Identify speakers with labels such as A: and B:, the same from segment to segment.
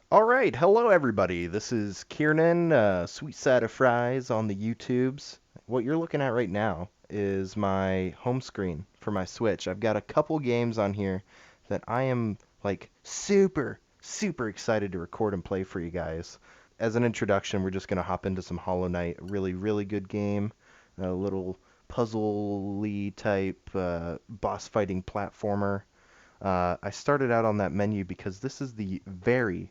A: All right, hello everybody. This is Kiernan, SweetSideOfFries on the YouTubes. What you're looking at right now is my home screen for my Switch. I've got a couple games on here that I am like super excited to record and play for you guys. As an introduction, we're just gonna hop into some Hollow Knight. A really good game. A little puzzle-y type boss fighting platformer. I started out on that menu because this is the very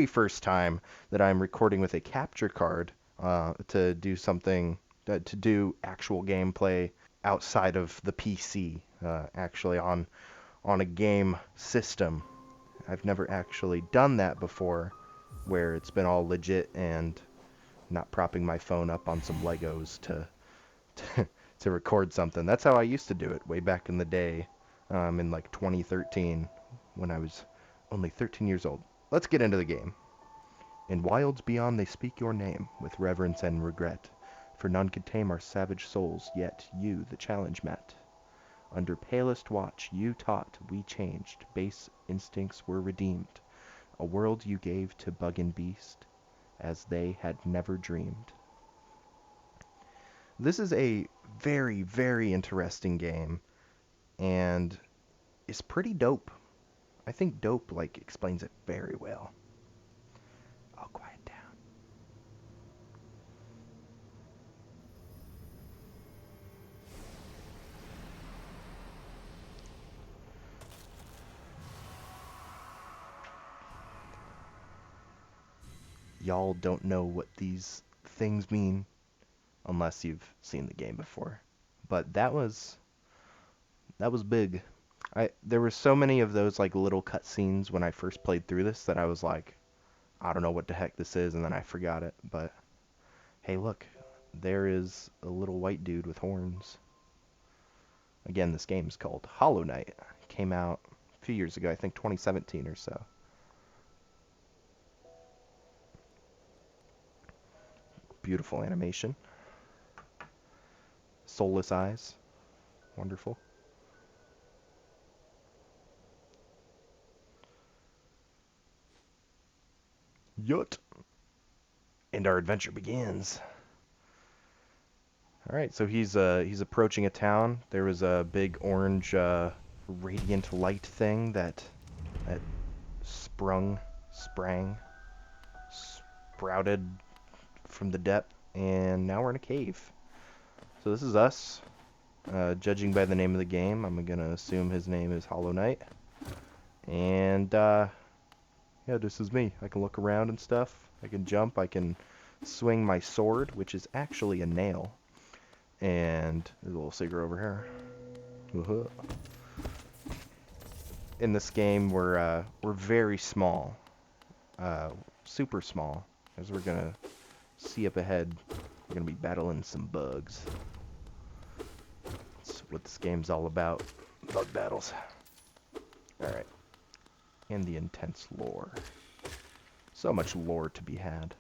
A: first time that I'm recording with a capture card to do something, to do actual gameplay outside of the PC, actually on a game system. I've never actually done that before, where it's been all legit and not propping my phone up on some Legos to, to record something. That's how I used to do it way back in the day, in like 2013, when I was only 13 years old. Let's get into the game. In wilds beyond they speak your name with reverence and regret, for none could tame our savage souls, yet you the challenge met. Under palest watch you taught, we changed, base instincts were redeemed, a world you gave to bug and beast, as they had never dreamed. This is a very interesting game, and it's pretty dope. I think dope like explains it very well. I'll quiet down. Y'all don't know what these things mean unless you've seen the game before. But that was big. I There were so many of those like little cutscenes when I first played through this that I was like, I don't know what the heck this is, and then I forgot it. But hey, look, there is a little white dude with horns. Again, this game's called Hollow Knight. It came out a few years ago, I think 2017 or so. Beautiful animation. Soulless eyes. Wonderful. Yut. And our adventure begins. All right, so he's approaching a town. There was a big orange radiant light thing that sprung, sprang, sprouted from the depth, and now we're in a cave. So this is us. Judging by the name of the game, I'm gonna assume his name is Hollow Knight. And yeah, this is me. I can look around and stuff. I can jump. I can swing my sword, which is actually a nail. And there's a little cigar over here. Uh-huh. In this game, we're very small, uh, super small, as we're gonna see up ahead. We're gonna be battling some bugs. That's what this game's all about. Bug battles. All right. And the intense lore. So much lore to be had.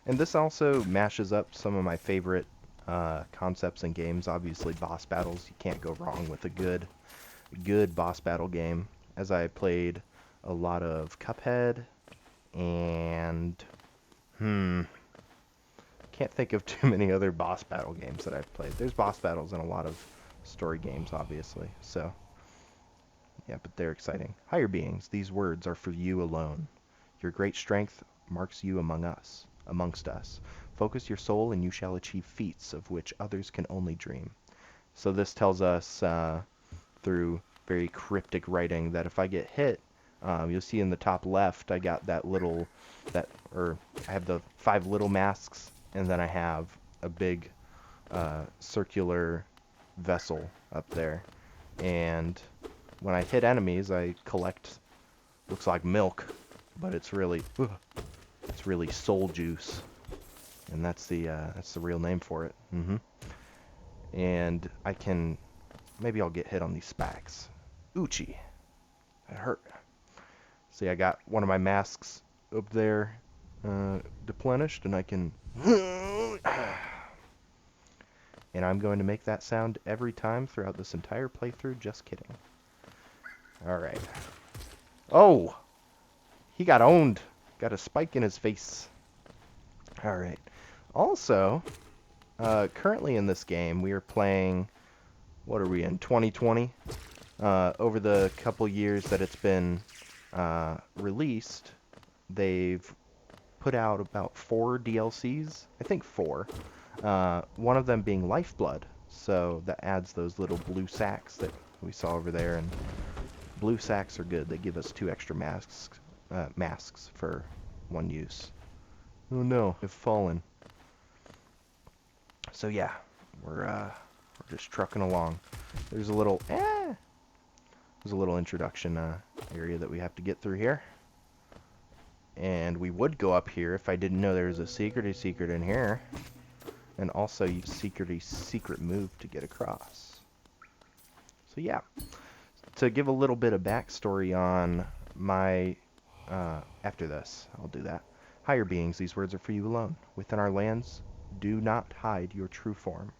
A: And this also mashes up some of my favorite concepts in games. Obviously, boss battles. You can't go wrong with a good boss battle game. As I played a lot of Cuphead and can't think of too many other boss battle games that I've played. There's boss battles in a lot of story games, obviously. So yeah, but they're exciting. Higher beings, these words are for you alone. Your great strength marks you amongst us. Focus your soul and you shall achieve feats of which others can only dream. So this tells us through very cryptic writing that if I get hit, you'll see in the top left I got or I have the 5 little masks, and then I have a big circular vessel up there. And when I hit enemies, I collect, looks like milk, but it's really soul juice, and that's the real name for it. And I can, maybe I'll get hit on these spikes. Oochie, that hurt. See, I got one of my masks up there deplenished, and I can, and I'm going to make that sound every time throughout this entire playthrough. Just kidding. All right. Oh, He got owned. Got a spike in his face. Alright. Also, currently in this game, we are playing... What are we in? 2020? Over the couple years that it's been released, they've put out about 4 DLCs. I think 4. One of them being Lifeblood. So that adds those little blue sacks that we saw over there. And blue sacks are good. They give us 2 extra masks for 1 use. Oh no, I've fallen. So yeah, we're just trucking along. There's a little introduction area that we have to get through here. And we would go up here if I didn't know there was a secret in here. And also you secret move to get across. So yeah, to give a little bit of backstory on my, after this, I'll do that. Higher beings, these words are for you alone. Within our lands, do not hide your true form.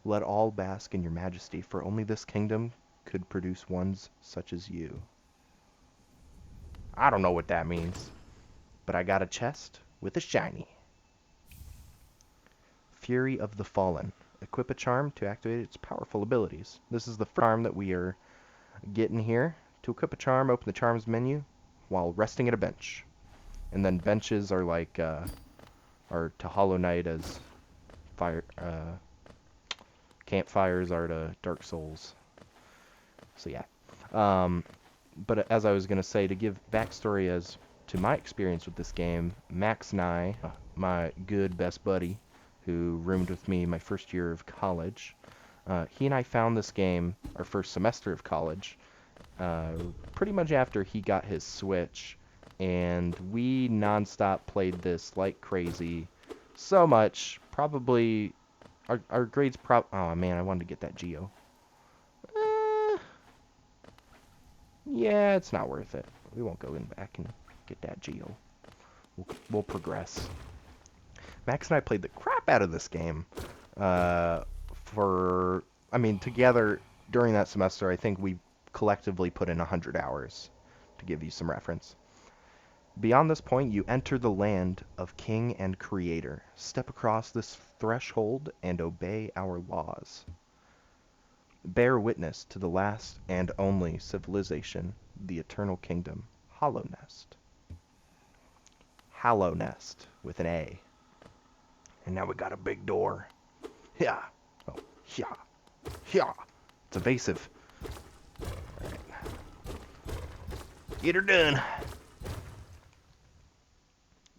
A: Let all bask in your majesty, for only this kingdom could produce ones such as you. I don't know what that means, but I got a chest with a shiny. Fury of the Fallen. Equip a charm to activate its powerful abilities. This is the first charm that we are getting here. To equip a charm, open the charms menu while resting at a bench. And then benches are like, are to Hollow Knight as fire, campfires are to Dark Souls. So yeah. But as I was going to say, to give backstory as to my experience with this game, Max and I, my good best buddy, who roomed with me my first year of college, he and I found this game our first semester of college, pretty much after he got his Switch, and we nonstop played this like crazy, so much, probably, our grades oh man, I wanted to get that Geo. Yeah, it's not worth it. We won't go in back and get that Geo. We'll progress. Max and I played the crap out of this game. Together during that semester, I think we collectively put in 100 hours, to give you some reference. Beyond this point, you enter the land of King and Creator. Step across this threshold and obey our laws. Bear witness to the last and only civilization, the Eternal Kingdom, Hollow Nest. Hollow Nest, with an A. And now we got a big door. Yeah. Oh, yeah. Yeah. It's evasive. Alright. Get her done.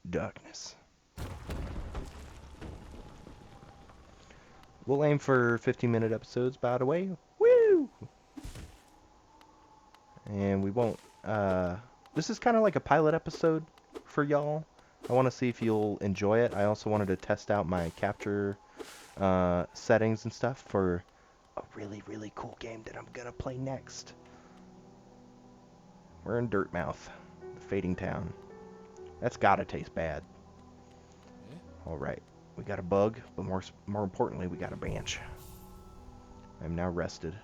A: Darkness. We'll aim for 15-minute episodes, by the way. Woo! And we won't, this is kind of like a pilot episode for y'all. I want to see if you'll enjoy it. I also wanted to test out my capture settings and stuff for a really, really cool game that I'm going to play next. We're in Dirtmouth, the fading town. That's got to taste bad. Alright, we got a bug, but more importantly, we got a bench. I'm now rested.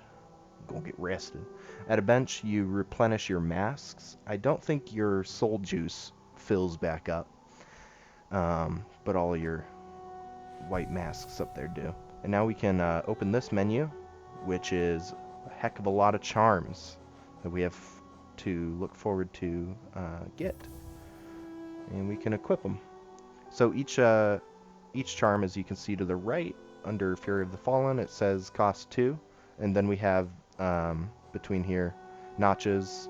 A: Go get rested. At a bench, you replenish your masks. I don't think your soul juice fills back up, but all your white masks up there do. And now we can open this menu, which is a heck of a lot of charms that we have to look forward to get, and we can equip them. So each charm, as you can see to the right under Fury of the Fallen, it says cost 2, and then we have between here notches.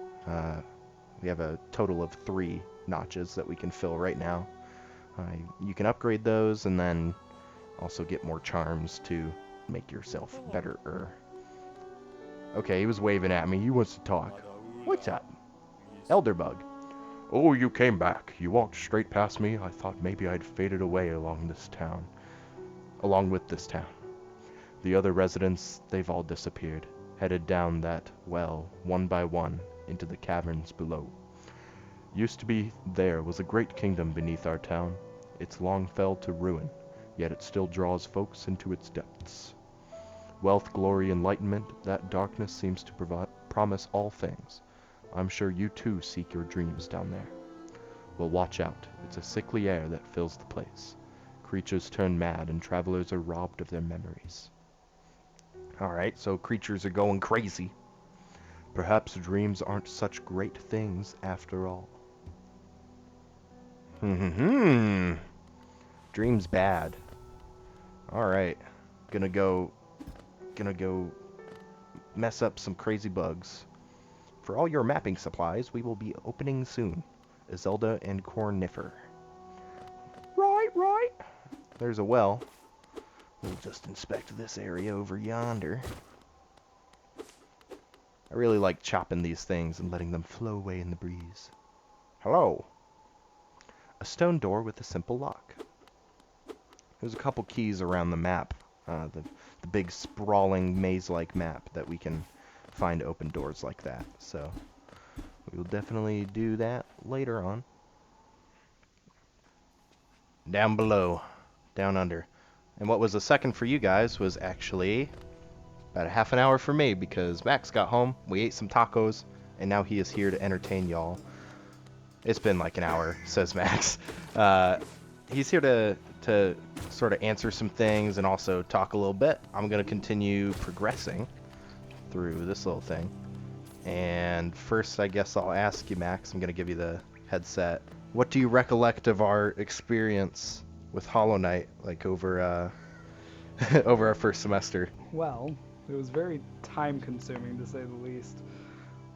A: We have a total of 3 notches that we can fill right now. You can upgrade those and then also get more charms to make yourself better. Okay, he was waving at me. He wants to talk. What's up? Elderbug. Oh, you came back. You walked straight past me. I thought maybe I'd faded away along with this town. The other residents, they've all disappeared, headed down that well, one by one, into the caverns below. Used to be there was a great kingdom beneath our town. It's long fell to ruin, yet it still draws folks into its depths. Wealth, glory, enlightenment, that darkness seems to promise all things. I'm sure you too seek your dreams down there. Well, watch out. It's a sickly air that fills the place. Creatures turn mad and travelers are robbed of their memories. Alright, so creatures are going crazy. Perhaps dreams aren't such great things after all. Dreams bad. Alright. Gonna go mess up some crazy bugs. For all your mapping supplies, we will be opening soon. Zelda and Cornifer. Right. There's a well. We'll just inspect this area over yonder. I really like chopping these things and letting them flow away in the breeze. Hello. A stone door with a simple lock. There's a couple keys around the map. The big sprawling maze-like map that we can find open doors like that. So we will definitely do that later on. Down below. Down under. And what was a second for you guys was actually about a half an hour for me, because Max got home, we ate some tacos, and now he is here to entertain y'all. It's been like an hour, says Max. He's here to sort of answer some things and also talk a little bit. I'm going to continue progressing through this little thing. And first, I guess I'll ask you, Max, I'm going to give you the headset. What do you recollect of our experience with Hollow Knight, like over over our first semester?
B: Well, it was very time consuming to say the least.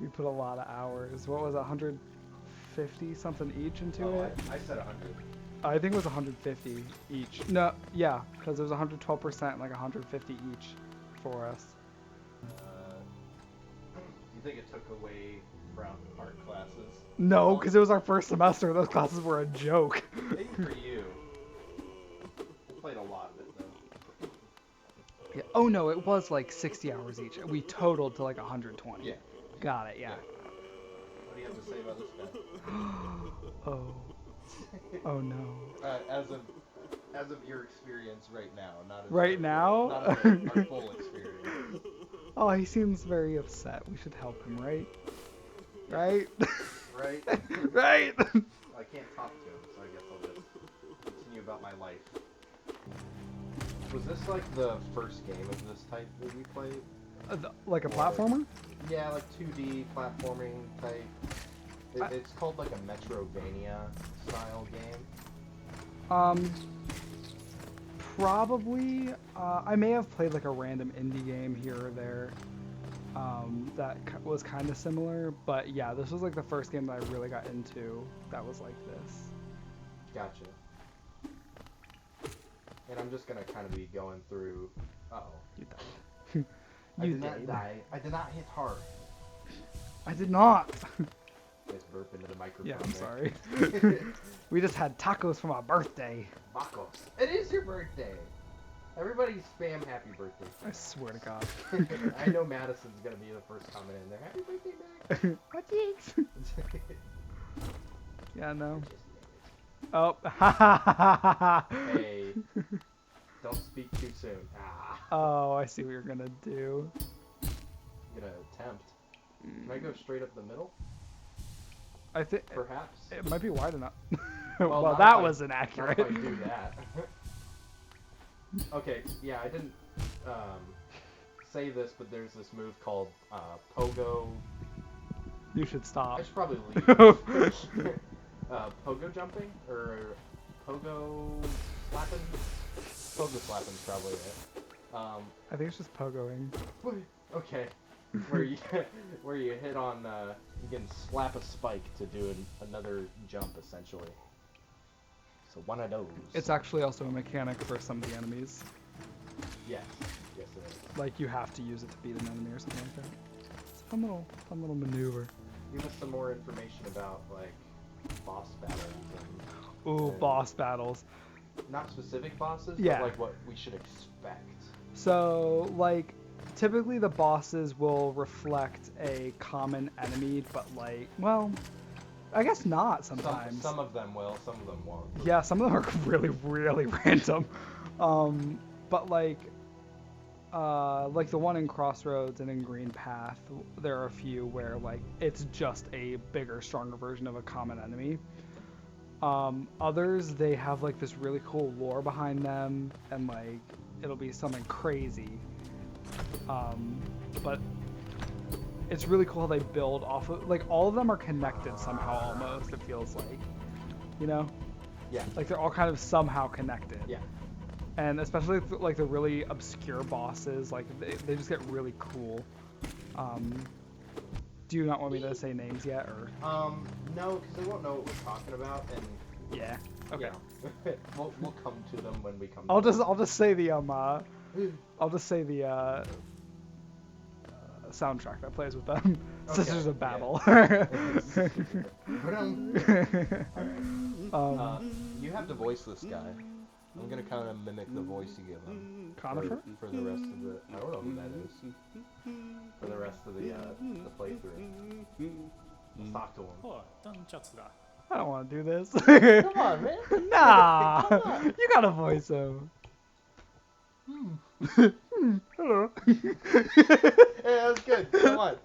B: We put a lot of hours. What was it, 150 something each into it?
A: I said 100.
B: I think it was 150 each. No, yeah, because it was 112%, like 150 each for us.
A: Do you think it took away from art classes?
B: No, because it was our first semester. Those classes were a joke.
A: Maybe for you. I played a lot of it, though.
B: Yeah. Oh no, it was like 60 hours each. We totaled to like 120.
A: Yeah.
B: Got it, yeah.
A: What do you have to say about this guy?
B: Oh. Oh no.
A: As of your experience right now, not as
B: Right now?
A: not as our full experience.
B: Oh, he seems very upset. We should help him, right? Right?
A: Right?
B: Right?
A: I can't talk to him, so I guess I'll just continue about my life. Was this like the first game of this type that we played?
B: Like a platformer?
A: Yeah, like 2D platforming type. It's called like a Metrovania style game.
B: Probably. I may have played like a random indie game here or there that was kind of similar, but yeah, this was like the first game that I really got into that was like this.
A: Gotcha. And I'm just gonna kind of be going through. Uh-oh.
B: You died.
A: I did not die. I did not hit hard.
B: I did not.
A: Just burp into the microphone.
B: Yeah, I'm
A: there.
B: sorry. We just had tacos for my birthday.
A: Tacos. It is your birthday. Everybody spam happy birthday.
B: I swear to God.
A: I know Madison's gonna be the first comment in there. Happy birthday, Max.
B: What thanks? Yeah, no. Oh.
A: Hey. Don't speak too soon. Ah.
B: Oh, I see what you're gonna do.
A: I'm gonna attempt. Can I go straight up the middle?
B: I think
A: Perhaps.
B: it might be wide enough.
A: Well,
B: Well, that was
A: Not
B: inaccurate.
A: if I do that. Okay, yeah, I didn't say this, but there's this move called Pogo.
B: You should stop.
A: I should probably leave. Pogo jumping? Or Pogo slapping? Pogo slapping's probably it.
B: I think it's just pogoing.
A: Okay. Where you hit on, you can slap a spike to do another jump, essentially. So one of those.
B: It's actually also a mechanic for some of the enemies.
A: Yes. Yes, it is.
B: Like you have to use it to beat an enemy or something like that. It's a fun little maneuver.
A: Give us some more information about, like, boss battles and...
B: Ooh, boss battles.
A: Not specific bosses,
B: Yeah.
A: but, like, what we should expect.
B: So, like, typically the bosses will reflect a common enemy, but, like, well, I guess not sometimes.
A: Some of them will, some of them won't.
B: Yeah, some of them are really, really random. But, like the one in Crossroads and in Green Path, there are a few where, like, it's just a bigger, stronger version of a common enemy. Others, they have like this really cool lore behind them, and like it'll be something crazy. But it's really cool how they build off of, like, all of them are connected somehow almost, it feels like, you know?
A: Yeah.
B: Like they're all kind of somehow connected.
A: Yeah.
B: And especially like the really obscure bosses, like they just get really cool. Do you not want me to say names yet, or?
A: No, because they won't know what we're talking about, and
B: Yeah. Okay.
A: we'll come to them when we come.
B: I'll
A: to
B: just say the I'll just say the soundtrack that plays with them.
A: Okay,
B: Sisters of
A: yeah.
B: Battle.
A: You have to voice this guy. I'm gonna kind of mimic the voice you give him.
B: Conifer?
A: For the rest of the. I don't know who that is. For the rest of the playthrough. Let's talk to him.
B: I don't want to do this.
A: Come on, man.
B: Nah,
A: Come on.
B: you gotta voice him. Hello.
A: Hey, that's good. Come on.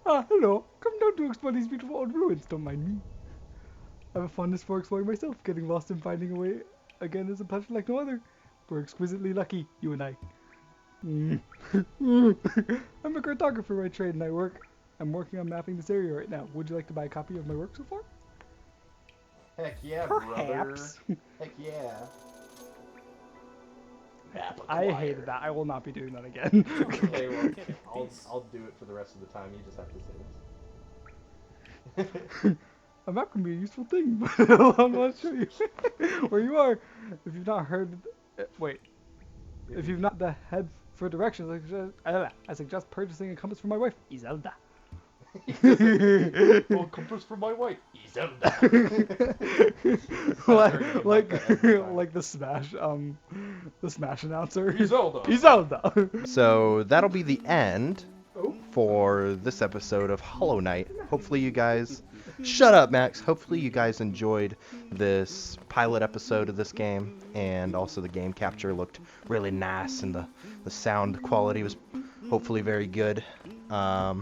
B: Hello. Come down to explore these beautiful old ruins. Don't mind me. I have a fondness for exploring myself. Getting lost and finding a way again is a pleasure like no other. We're exquisitely lucky, you and I. I'm a cartographer by trade, and I'm working on mapping this area right now. Would you like to buy a copy of my work so far?
A: Heck yeah,
B: Perhaps.
A: brother. Heck yeah.
B: I hated that. I will not be doing that again.
A: Okay, well, I'll do it for the rest of the time. You just have to say this.
B: A map can be a useful thing, but I'm not show you where you are. If you've not heard, wait. If you've not the head for directions, I suggest purchasing a compass for my wife, Iselda.
A: Well, compass for my wife, Iselda.
B: like the Smash announcer.
A: Iselda.
B: Iselda.
A: So that'll be the end for this episode of Hollow Knight. Hopefully you guys... Shut up, Max. Hopefully you guys enjoyed this pilot episode of this game, and also the game capture looked really nice, and the sound quality was hopefully very good. But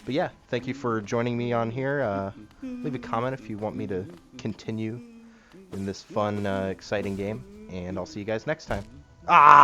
A: yeah, thank you for joining me on here. Leave a comment if you want me to continue in this fun, exciting game, and I'll see you guys next time. Ah!